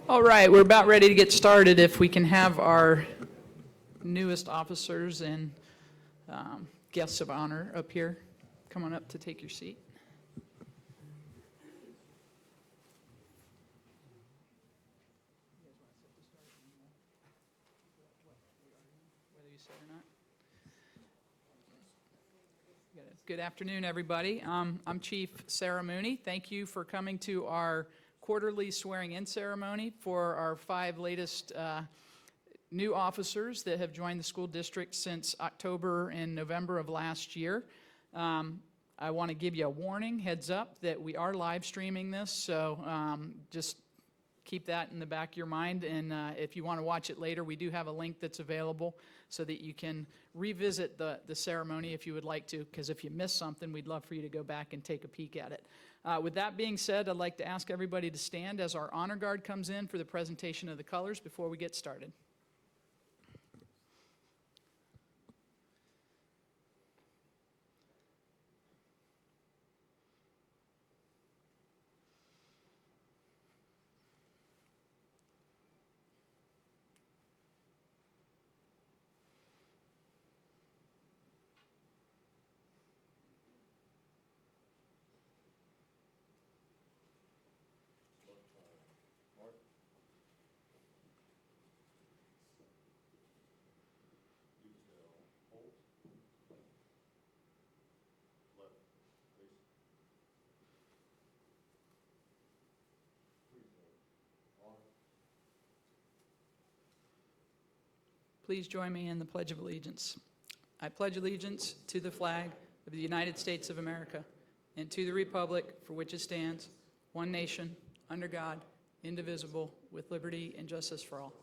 All right, we're about ready to get started. If we can have our newest officers and guests of honor up here, come on up to take your seat. Whether you say it or not. Good afternoon, everybody. I'm Chief Sarah Mooney. Thank you for coming to our quarterly swearing-in ceremony for our 5 latest new officers that have joined the school district since October and November of last year. I want to give you a warning, heads up, that we are live streaming this, so just keep that in the back of your mind, and if you want to watch it later, we do have a link that's available so that you can revisit the ceremony if you would like to, because if you missed something, we'd love for you to go back and take a peek at it. With that being said, I'd like to ask everybody to stand as our honor guard comes in for the presentation of the colors before we get started. Please join me in the Pledge of Allegiance. I pledge allegiance to the flag of the United States of America and to the republic for which it stands, one nation, under God, indivisible, with liberty and justice for all.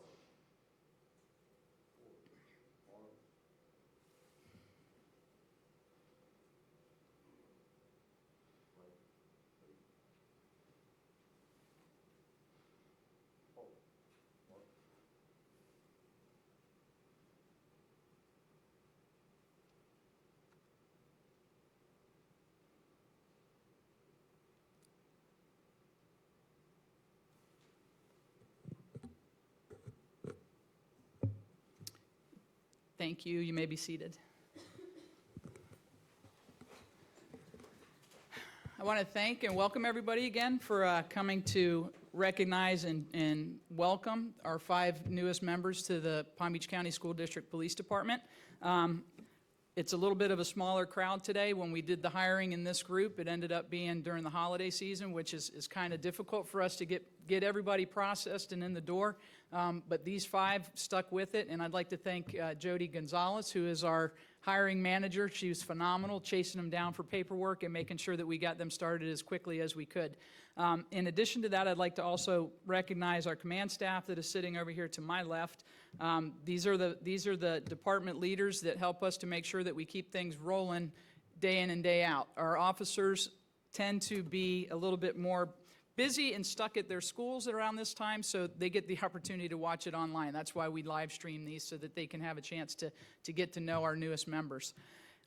Thank you. You may be seated. I want to thank and welcome everybody again for coming to recognize and welcome our 5 newest members to the Palm Beach County School District Police Department. It's a little bit of a smaller crowd today. When we did the hiring in this group, it ended up being during the holiday season, which is kind of difficult for us to get everybody processed and in the door. But these 5 stuck with it, and I'd like to thank Jody Gonzalez, who is our hiring manager. She was phenomenal, chasing them down for paperwork and making sure that we got them started as quickly as we could. In addition to that, I'd like to also recognize our command staff that is sitting over here to my left. These are the department leaders that help us to make sure that we keep things rolling day in and day out. Our officers tend to be a little bit more busy and stuck at their schools around this time, so they get the opportunity to watch it online. That's why we live stream these, so that they can have a chance to get to know our newest members.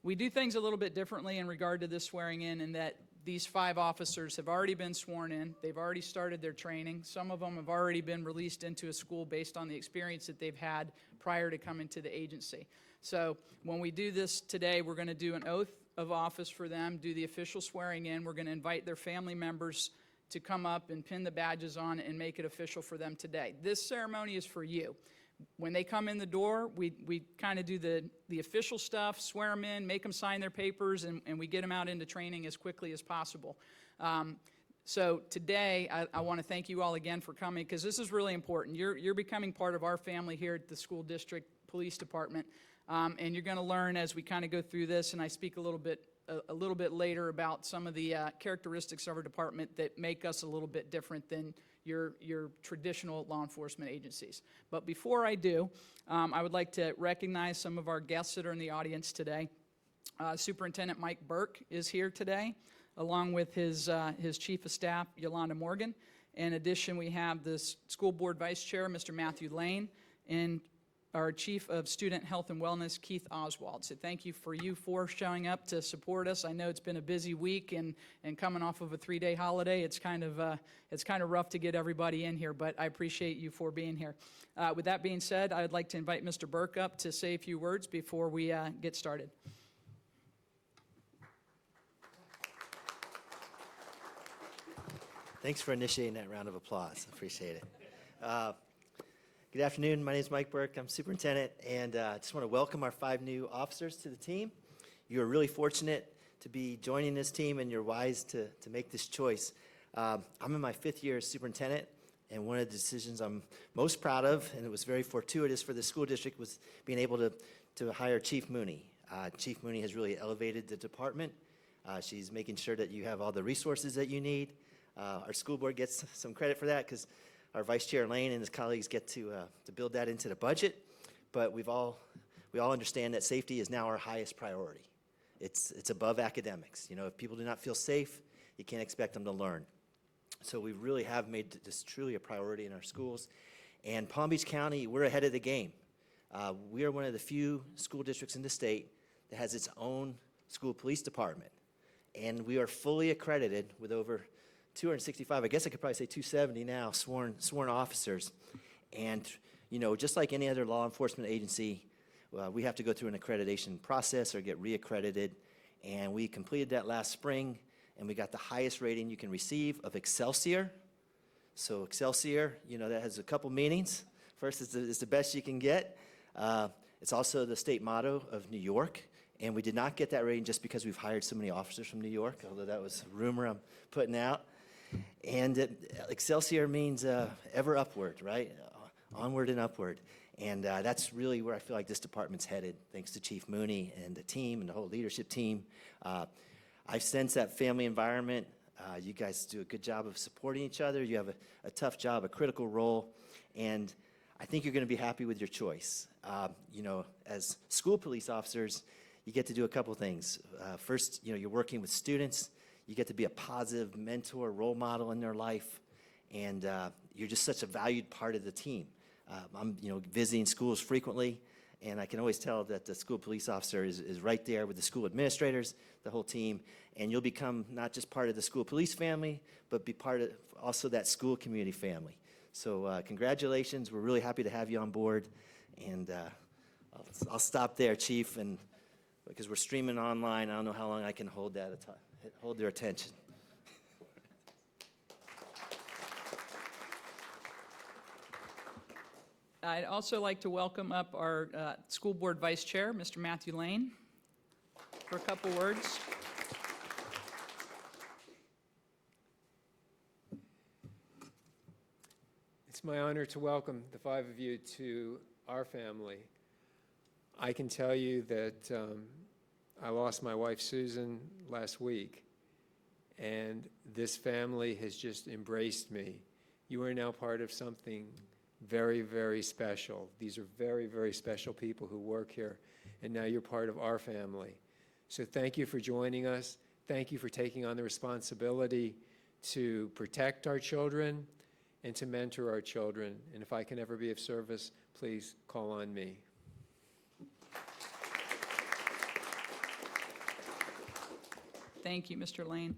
We do things a little bit differently in regard to this swearing in that these 5 officers have already been sworn in. They've already started their training. Some of them have already been released into a school based on the experience that they've had prior to coming to the agency. So when we do this today, we're going to do an oath of office for them, do the official swearing in. We're going to invite their family members to come up and pin the badges on and make it official for them today. This ceremony is for you. When they come in the door, we kind of do the official stuff, swear them in, make them sign their papers, and we get them out into training as quickly as possible. So today, I want to thank you all again for coming, because this is really important. You're becoming part of our family here at the School District Police Department, and you're going to learn as we kind of go through this, and I speak a little bit later about some of the characteristics of our department that make us a little bit different than your traditional law enforcement agencies. But before I do, I would like to recognize some of our guests that are in the audience today. Superintendent Mike Burke is here today, along with his Chief of Staff, Yolanda Morgan. In addition, we have the School Board Vice Chair, Mr. Matthew Lane, and our Chief of Student Health and Wellness, Keith Oswald. So thank you for showing up to support us. I know it's been a busy week, and coming off of a 3-day holiday, it's kind of rough to get everybody in here, but I appreciate you for being here. With that being said, I'd like to invite Mr. Burke up to say a few words before we get started. Thanks for initiating that round of applause. I appreciate it. Good afternoon. My name is Mike Burke. I'm superintendent, and I just want to welcome our 5 new officers to the team. You are really fortunate to be joining this team, and you're wise to make this choice. I'm in my 5th year as superintendent, and one of the decisions I'm most proud of, and it was very fortuitous for the school district, was being able to hire Chief Mooney. Chief Mooney has really elevated the department. She's making sure that you have all the resources that you need. Our school board gets some credit for that because our Vice Chair Lane and his colleagues get to build that into the budget. But we all understand that safety is now our highest priority. It's above academics. You know, if people do not feel safe, you can't expect them to learn. So we really have made this truly a priority in our schools. And Palm Beach County, we're ahead of the game. We are one of the few school districts in the state that has its own school police department. And we are fully accredited with over 265, I guess I could probably say 270 now, sworn officers. And, you know, just like any other law enforcement agency, we have to go through an accreditation process or get reaccredited. And we completed that last spring, and we got the highest rating you can receive of Excelsior. So Excelsior, you know, that has a couple meanings. First, it's the best you can get. It's also the state motto of New York. And we did not get that rating just because we've hired so many officers from New York, although that was a rumor I'm putting out. And Excelsior means ever upward, right? Onward and upward. And that's really where I feel like this department's headed, thanks to Chief Mooney and the team and the whole leadership team. I sense that family environment. You guys do a good job of supporting each other. You have a tough job, a critical role, and I think you're going to be happy with your choice. You know, as school police officers, you get to do a couple things. First, you know, you're working with students. You get to be a positive mentor, role model in their life, and you're just such a valued part of the team. I'm, you know, visiting schools frequently, and I can always tell that the school police officer is right there with the school administrators, the whole team, and you'll become not just part of the school police family, but be part of also that school community family. So congratulations. We're really happy to have you on board, and I'll stop there, Chief, and because we're streaming online, I don't know how long I can hold their attention. I'd also like to welcome up our school board vice chair, Mr. Matthew Lane, for a couple words. It's my honor to welcome the 5 of you to our family. I can tell you that I lost my wife, Susan, last week, and this family has just embraced me. You are now part of something very, very special. These are very, very special people who work here, and now you're part of our family. So thank you for joining us. Thank you for taking on the responsibility to protect our children and to mentor our children. And if I can ever be of service, please call on me. Thank you, Mr. Lane.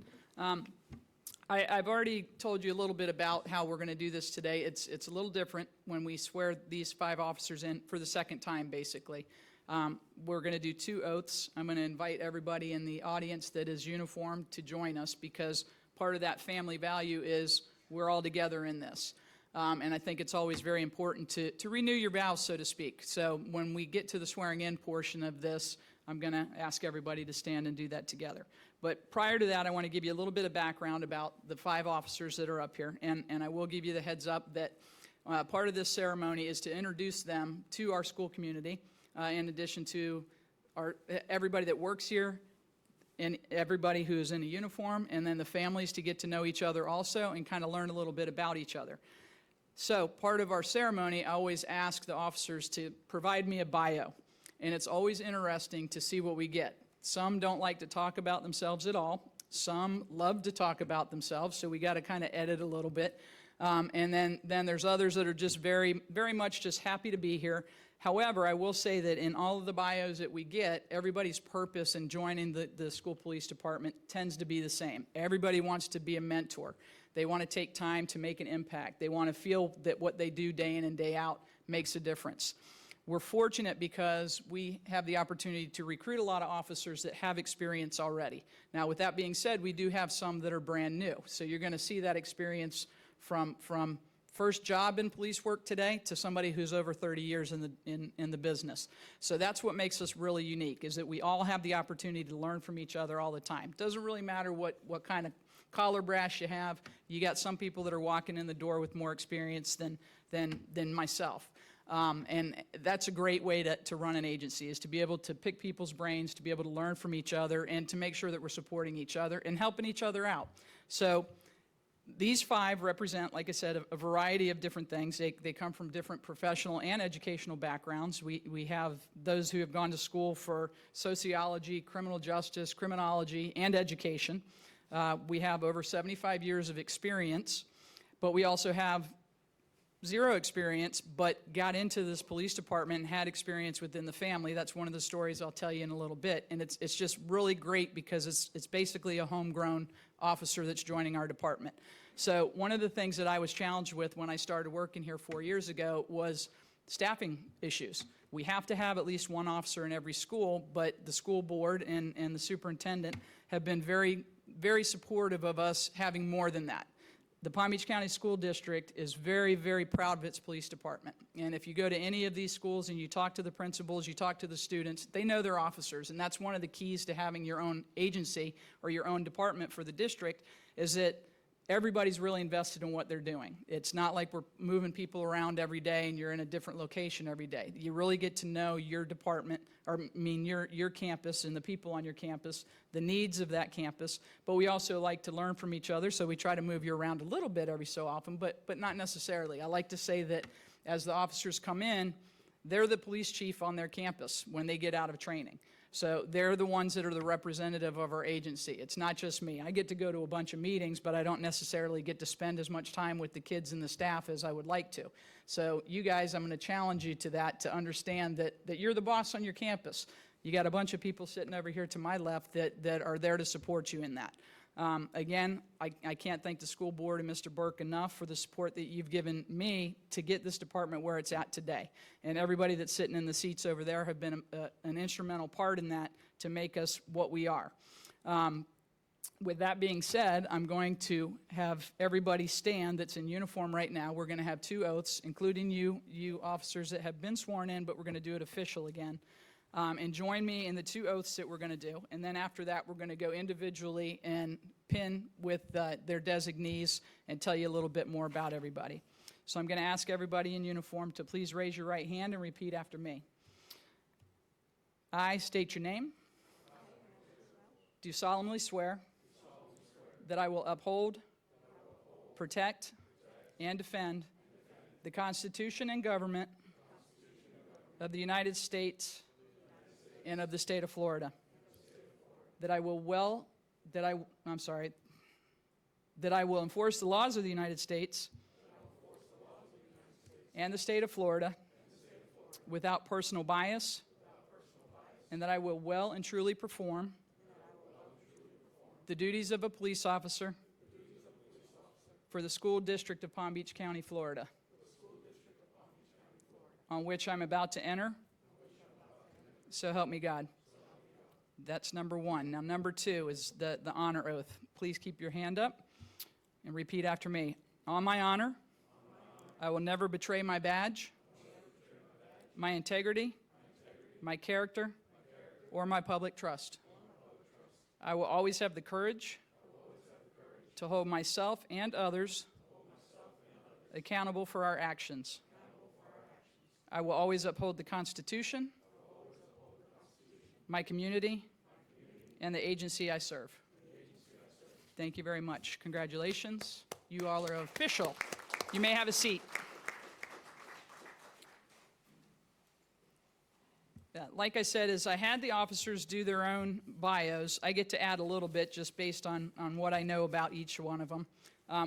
I've already told you a little bit about how we're going to do this today. It's a little different when we swear these 5 officers in for the second time, basically. We're going to do 2 oaths. I'm going to invite everybody in the audience that is uniformed to join us because part of that family value is we're all together in this. And I think it's always very important to renew your vows, so to speak. So when we get to the swearing in portion of this, I'm going to ask everybody to stand and do that together. But prior to that, I want to give you a little bit of background about the 5 officers that are up here. And I will give you the heads up that part of this ceremony is to introduce them to our school community, in addition to everybody that works here and everybody who is in a uniform, and then the families to get to know each other also and kind of learn a little bit about each other. So part of our ceremony, I always ask the officers to provide me a bio. And it's always interesting to see what we get. Some don't like to talk about themselves at all. Some love to talk about themselves, so we got to kind of edit a little bit. And then there's others that are just very, very much just happy to be here. However, I will say that in all of the bios that we get, everybody's purpose in joining the school police department tends to be the same. Everybody wants to be a mentor. They want to take time to make an impact. They want to feel that what they do day in and day out makes a difference. We're fortunate because we have the opportunity to recruit a lot of officers that have experience already. Now, with that being said, we do have some that are brand new. So you're going to see that experience from first job in police work today to somebody who's over 30 years in the business. So that's what makes us really unique, is that we all have the opportunity to learn from each other all the time. Doesn't really matter what kind of collar brass you have. You got some people that are walking in the door with more experience than myself. And that's a great way to run an agency, is to be able to pick people's brains, to be able to learn from each other, and to make sure that we're supporting each other and helping each other out. So these 5 represent, like I said, a variety of different things. They come from different professional and educational backgrounds. We have those who have gone to school for sociology, criminal justice, criminology, and education. We have over 75 years of experience, but we also have 0 experience, but got into this police department and had experience within the family. That's one of the stories I'll tell you in a little bit. And it's just really great because it's basically a homegrown officer that's joining our department. So one of the things that I was challenged with when I started working here 4 years ago was staffing issues. We have to have at least one officer in every school, but the school board and the superintendent have been very, very supportive of us having more than that. The Palm Beach County School District is very, very proud of its police department. And if you go to any of these schools and you talk to the principals, you talk to the students, they know their officers. And that's one of the keys to having your own agency or your own department for the district, is that everybody's really invested in what they're doing. It's not like we're moving people around every day and you're in a different location every day. You really get to know your department, your campus and the people on your campus, the needs of that campus. But we also like to learn from each other, so we try to move you around a little bit every so often, but not necessarily. I like to say that as the officers come in, they're the police chief on their campus when they get out of training. So they're the ones that are the representative of our agency. It's not just me. I get to go to a bunch of meetings, but I don't necessarily get to spend as much time with the kids and the staff as I would like to. So you guys, I'm going to challenge you to that, to understand that you're the boss on your campus. You got a bunch of people sitting over here to my left that are there to support you in that. Again, I can't thank the school board and Mr. Burke enough for the support that you've given me to get this department where it's at today. And everybody that's sitting in the seats over there have been an instrumental part in that to make us what we are. With that being said, I'm going to have everybody stand that's in uniform right now. We're going to have 2 oaths, including you officers that have been sworn in, but we're going to do it official again. And join me in the 2 oaths that we're going to do. And then after that, we're going to go individually and pin with their designees and tell you a little bit more about everybody. So I'm going to ask everybody in uniform to please raise your right hand and repeat after me. I state your name. Do solemnly swear that I will uphold, protect, and defend the Constitution and government of the United States and of the state of Florida. That I will enforce the laws of the United States and the state of Florida without personal bias, and that I will well and truly perform the duties of a police officer for the school district of Palm Beach County, Florida, on which I'm about to enter. So help me God. That's number 1. Now, number 2 is the honor oath. Please keep your hand up and repeat after me. On my honor, I will never betray my badge, my integrity, my character, or my public trust. I will always have the courage to hold myself and others accountable for our actions. I will always uphold the Constitution, my community, and the agency I serve. Thank you very much. Congratulations. You all are official. You may have a seat. Like I said, as I had the officers do their own bios, I get to add a little bit just based on what I know about each one of them.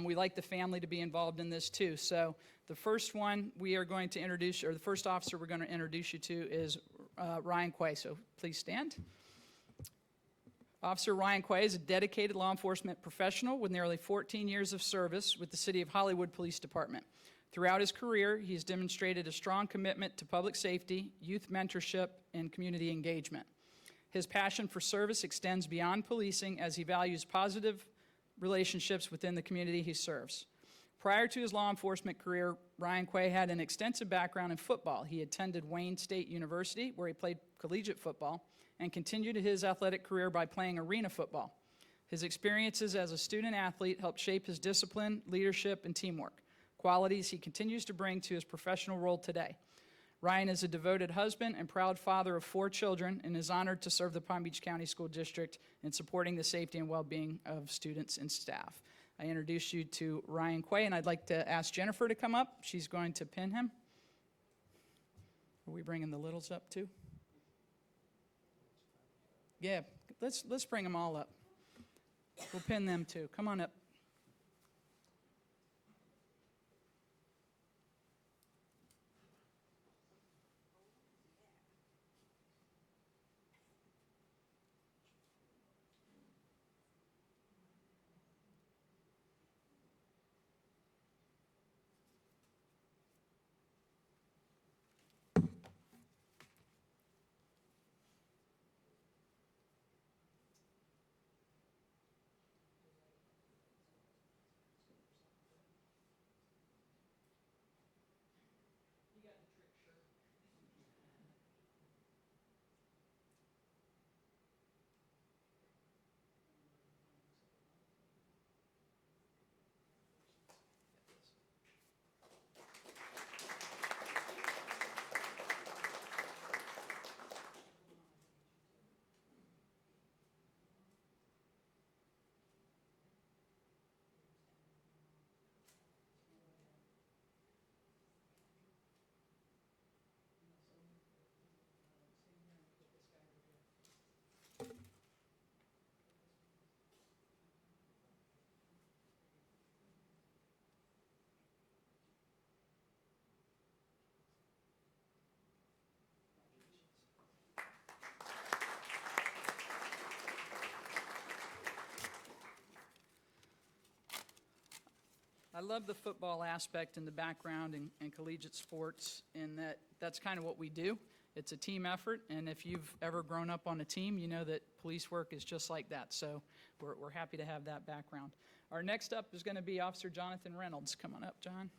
We like the family to be involved in this too. So the first one we are going to introduce, or the first officer we're going to introduce you to is Ryan Quay. So please stand. Officer Ryan Quay is a dedicated law enforcement professional with nearly 14 years of service with the City of Hollywood Police Department. Throughout his career, he has demonstrated a strong commitment to public safety, youth mentorship, and community engagement. His passion for service extends beyond policing as he values positive relationships within the community he serves. Prior to his law enforcement career, Ryan Quay had an extensive background in football. He attended Wayne State University, where he played collegiate football, and continued his athletic career by playing arena football. His experiences as a student athlete helped shape his discipline, leadership, and teamwork, qualities he continues to bring to his professional role today. Ryan is a devoted husband and proud father of 4 children and is honored to serve the Palm Beach County School District in supporting the safety and well-being of students and staff. I introduce you to Ryan Quay, and I'd like to ask Jennifer to come up. She's going to pin him. Are we bringing the littles up too? Yeah, let's bring them all up. We'll pin them too. Come on up. I love the football aspect and the background in collegiate sports, in that that's kind of what we do. It's a team effort, and if you've ever grown up on a team, you know that police work is just like that. So we're happy to have that background. Our next up is going to be Officer Jonathan Reynolds. Come on up, John.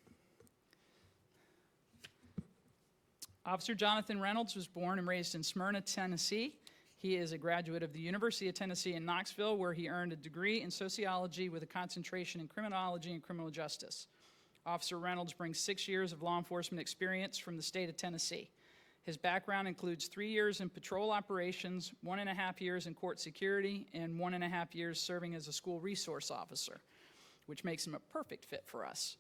Officer Jonathan Reynolds was born and raised in Smyrna, Tennessee. He is a graduate of the University of Tennessee in Knoxville, where he earned a degree in sociology with a concentration in criminology and criminal justice. Officer Reynolds brings 6 years of law enforcement experience from the state of Tennessee. His background includes 3 years in patrol operations, 1.5 years in court security, and 1.5 years serving as a school resource officer, which makes him a perfect fit for us.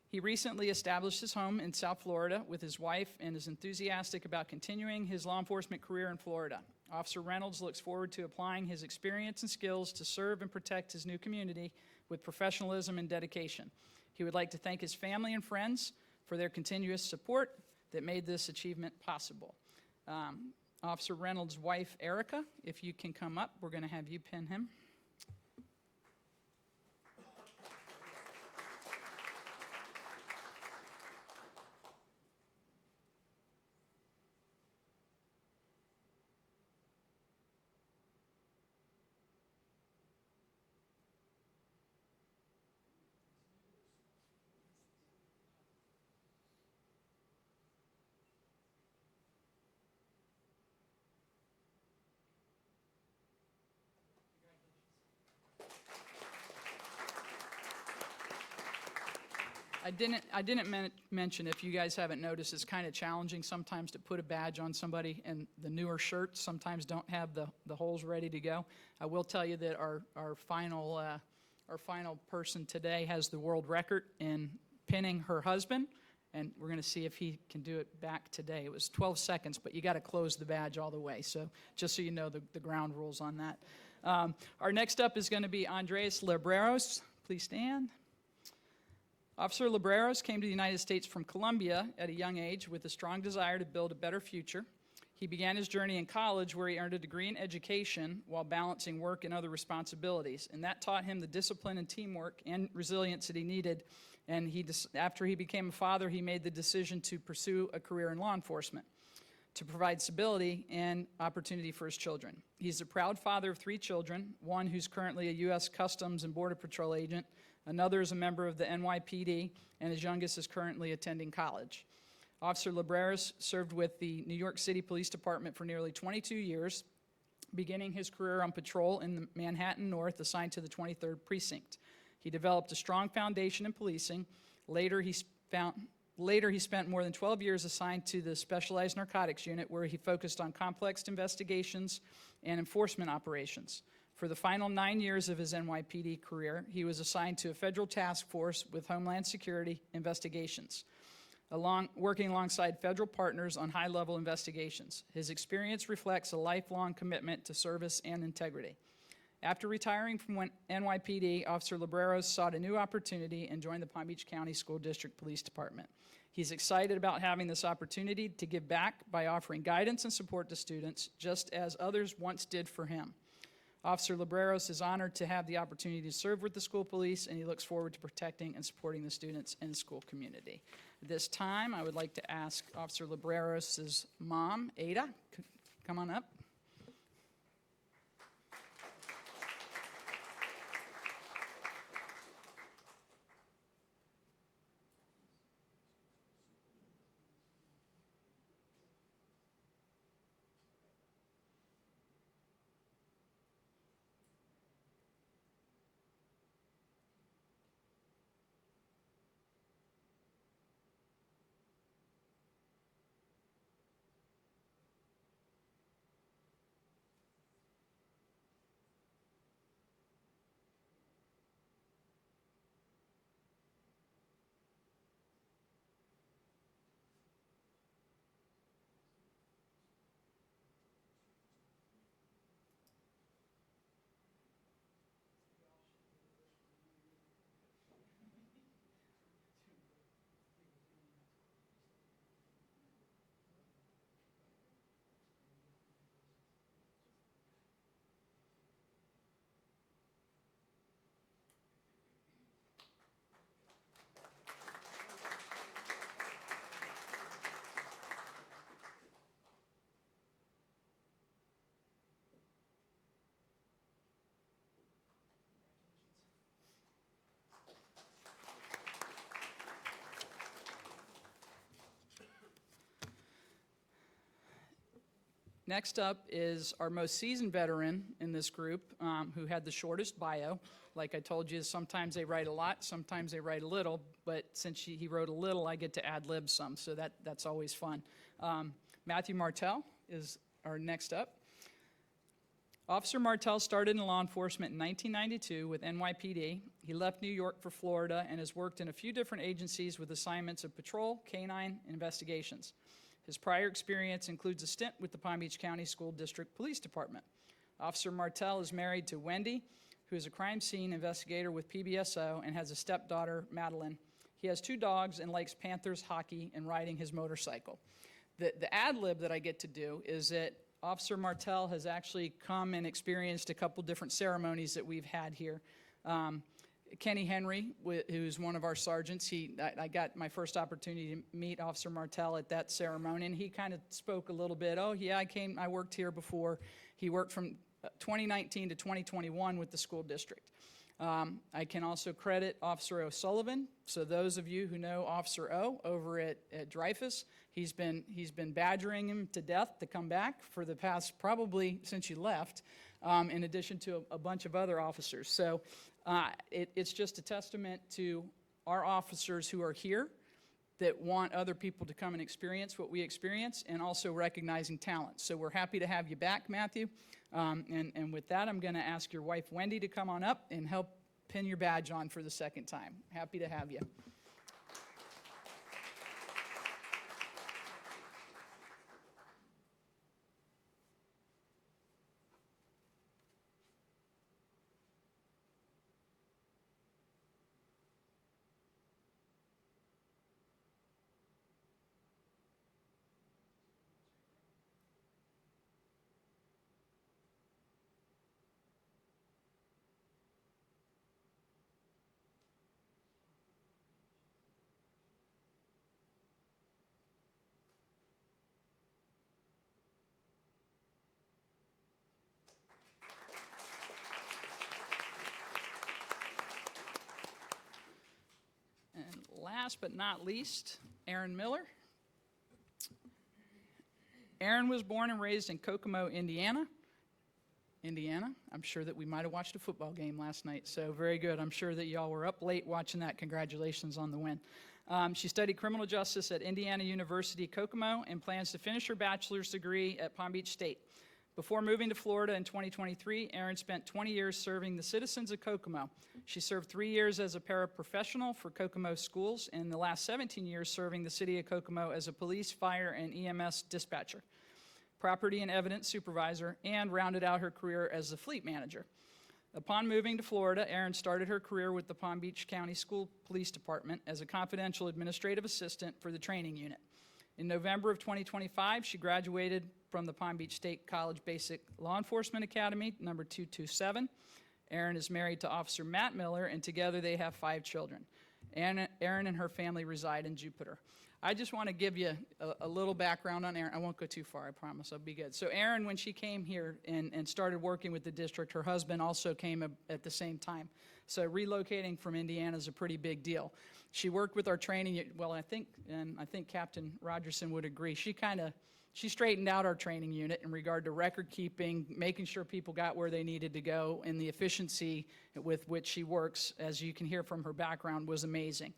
He recently established his home in South Florida with his wife and is enthusiastic about continuing his law enforcement career in Florida. Officer Reynolds looks forward to applying his experience and skills to serve and protect his new community with professionalism and dedication. He would like to thank his family and friends for their continuous support that made this achievement possible. Officer Reynolds' wife, Erica, if you can come up, we're going to have you pin him. I didn't mention, if you guys haven't noticed, it's kind of challenging sometimes to put a badge on somebody, and the newer shirts sometimes don't have the holes ready to go. I will tell you that our final person today has the world record in pinning her husband, and we're going to see if he can do it back today. It was 12 seconds, but you got to close the badge all the way. So just so you know the ground rules on that. Our next up is going to be Andres Libreros. Please stand. Officer Libreros came to the United States from Colombia at a young age with a strong desire to build a better future. He began his journey in college where he earned a degree in education while balancing work and other responsibilities, and that taught him the discipline and teamwork and resilience that he needed. And after he became a father, he made the decision to pursue a career in law enforcement to provide stability and opportunity for his children. He's a proud father of 3 children, one who's currently a U.S. Customs and Border Patrol agent, another is a member of the NYPD, and his youngest is currently attending college. Officer Libreros served with the New York City Police Department for nearly 22 years, beginning his career on patrol in the Manhattan North, assigned to the 23rd Precinct. He developed a strong foundation in policing. Later, he spent more than 12 years assigned to the Specialized Narcotics Unit, where he focused on complex investigations and enforcement operations. For the final 9 years of his NYPD career, he was assigned to a federal task force with Homeland Security investigations, working alongside federal partners on high-level investigations. His experience reflects a lifelong commitment to service and integrity. After retiring from NYPD, Officer Libreros sought a new opportunity and joined the Palm Beach County School District Police Department. He's excited about having this opportunity to give back by offering guidance and support to students, just as others once did for him. Officer Libreros is honored to have the opportunity to serve with the school police, and he looks forward to protecting and supporting the students in the school community. At this time, I would like to ask Officer Libreros' mom, Ada, come on up. Next up is our most seasoned veteran in this group, who had the shortest bio. Like I told you, sometimes they write a lot, sometimes they write a little, but since he wrote a little, I get to ad-lib some, so that's always fun. Matthew Martell is our next up. Officer Martell started in law enforcement in 1992 with NYPD. He left New York for Florida and has worked in a few different agencies with assignments of patrol, canine, and investigations. His prior experience includes a stint with the Palm Beach County School District Police Department. Officer Martell is married to Wendy, who is a crime scene investigator with PBSO and has a stepdaughter, Madeline. He has 2 dogs and likes Panthers, hockey, and riding his motorcycle. The ad-lib that I get to do is that Officer Martell has actually come and experienced a couple different ceremonies that we've had here. Kenny Henry, who's one of our sergeants, I got my first opportunity to meet Officer Martell at that ceremony, and he kind of spoke a little bit. Oh, yeah, I worked here before. He worked from 2019 to 2021 with the school district. I can also credit Officer O'Sullivan. So those of you who know Officer O over at Dreyfus, he's been badgering him to death to come back for the past, probably since you left, in addition to a bunch of other officers. So it's just a testament to our officers who are here that want other people to come and experience what we experience, and also recognizing talent. So we're happy to have you back, Matthew. And with that, I'm going to ask your wife, Wendy, to come on up and help pin your badge on for the second time. Happy to have you. last but not least, Aaron Miller. Aaron was born and raised in Kokomo, Indiana. I'm sure that we might have watched a football game last night, so very good. I'm sure that y'all were up late watching that. Congratulations on the win. She studied criminal justice at Indiana University, Kokomo, and plans to finish her bachelor's degree at Palm Beach State. Before moving to Florida in 2023, Erin spent 20 years serving the citizens of Kokomo. She served 3 years as a paraprofessional for Kokomo schools, and the last 17 years serving the city of Kokomo as a police, fire, and EMS dispatcher, property and evidence supervisor, and rounded out her career as the fleet manager. Upon moving to Florida, Erin started her career with the Palm Beach County School Police Department as a confidential administrative assistant for the training unit. In November of 2025, she graduated from the Palm Beach State College Basic Law Enforcement Academy, number 227. Erin is married to Officer Matt Miller, and together they have 5 children. Erin and her family reside in Jupiter. I just want to give you a little background on Erin. I won't go too far, I promise. I'll be good. So Erin, when she came here and started working with the district, her husband also came at the same time. So relocating from Indiana is a pretty big deal. She worked with our training, well, I think Captain Rogerson would agree. She straightened out our training unit in regard to record keeping, making sure people got where they needed to go, and the efficiency with which she works, as you can hear from her background, was amazing.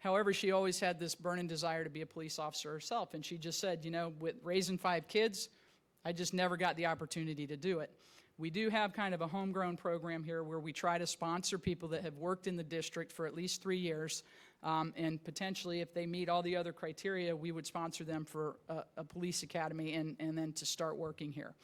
However, she always had this burning desire to be a police officer herself, and she just said, you know, with raising 5 kids, I just never got the opportunity to do it. We do have kind of a homegrown program here where we try to sponsor people that have worked in the district for at least 3 years, and potentially if they meet all the other criteria, we would sponsor them for a police academy and then to start working here.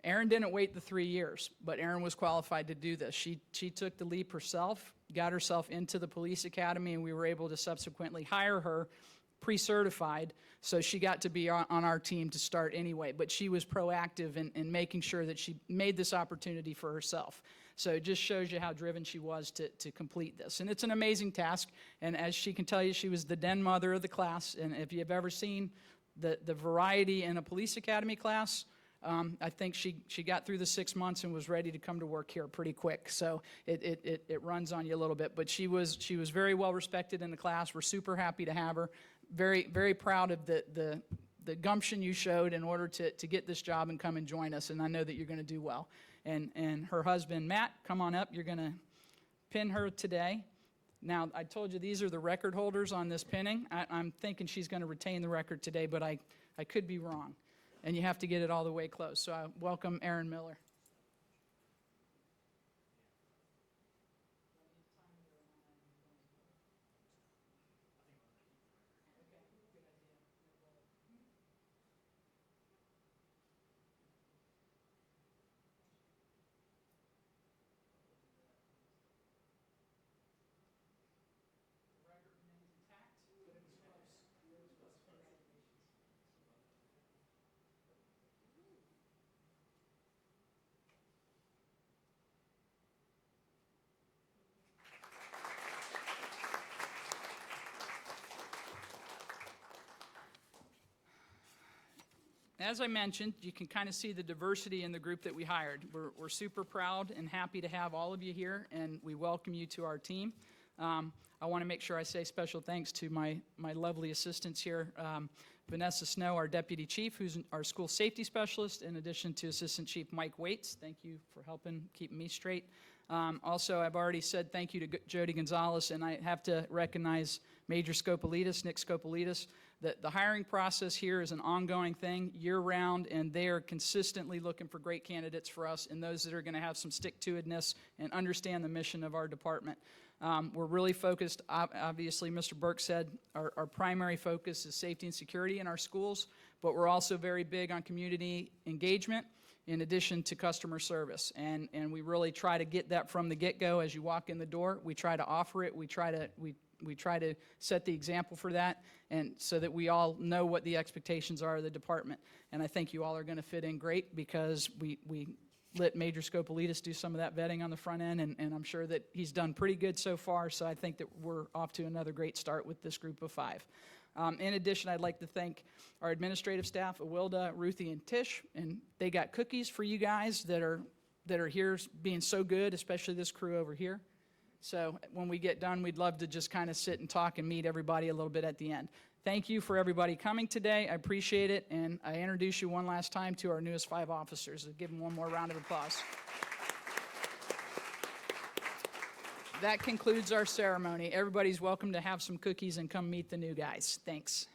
Erin didn't wait the 3 years, but Erin was qualified to do this. She took the leap herself, got herself into the police academy, and we were able to subsequently hire her pre-certified, so she got to be on our team to start anyway. But she was proactive in making sure that she made this opportunity for herself. So it just shows you how driven she was to complete this. And it's an amazing task, and as she can tell you, she was the den mother of the class, and if you've ever seen the variety in a police academy class, I think she got through the 6 months and was ready to come to work here pretty quick. So it runs on you a little bit. But she was very well respected in the class. We're super happy to have her. Very, very proud of the gumption you showed in order to get this job and come and join us. And I know that you're going to do well. And her husband, Matt, come on up. You're going to pin her today. Now, I told you these are the record holders on this pinning. I'm thinking she's going to retain the record today, but I could be wrong. And you have to get it all the way close. So I welcome Aaron Miller. As I mentioned, you can kind of see the diversity in the group that we hired. We're super proud and happy to have all of you here, and we welcome you to our team. I want to make sure I say special thanks to my lovely assistants here. Vanessa Snow, our deputy chief, who's our school safety specialist, in addition to Assistant Chief Mike Waits. Thank you for helping keep me straight. Also, I've already said thank you to Jody Gonzalez, and I have to recognize Major Scopolitis, Nick Scopolitis. The hiring process here is an ongoing thing, year-round, and they are consistently looking for great candidates for us and those that are going to have some stick-to-itness and understand the mission of our department. We're really focused, obviously, Mr. Burke said, our primary focus is safety and security in our schools, but we're also very big on community engagement in addition to customer service. And we really try to get that from the get-go as you walk in the door. We try to offer it. We try to set the example for that, and so that we all know what the expectations are of the department. And I think you all are going to fit in great because we let Major Scopolitis do some of that vetting on the front end, and I'm sure that he's done pretty good so far, so I think that we're off to another great start with this group of 5. In addition, I'd like to thank our administrative staff, Awilda, Ruthie, and Tish, and they got cookies for you guys that are here being so good, especially this crew over here. So when we get done, we'd love to just kind of sit and talk and meet everybody a little bit at the end. Thank you for everybody coming today. I appreciate it. And I introduce you one last time to our newest 5 officers. Give them one more round of applause. That concludes our ceremony. Everybody's welcome to have some cookies and come meet the new guys. Thanks.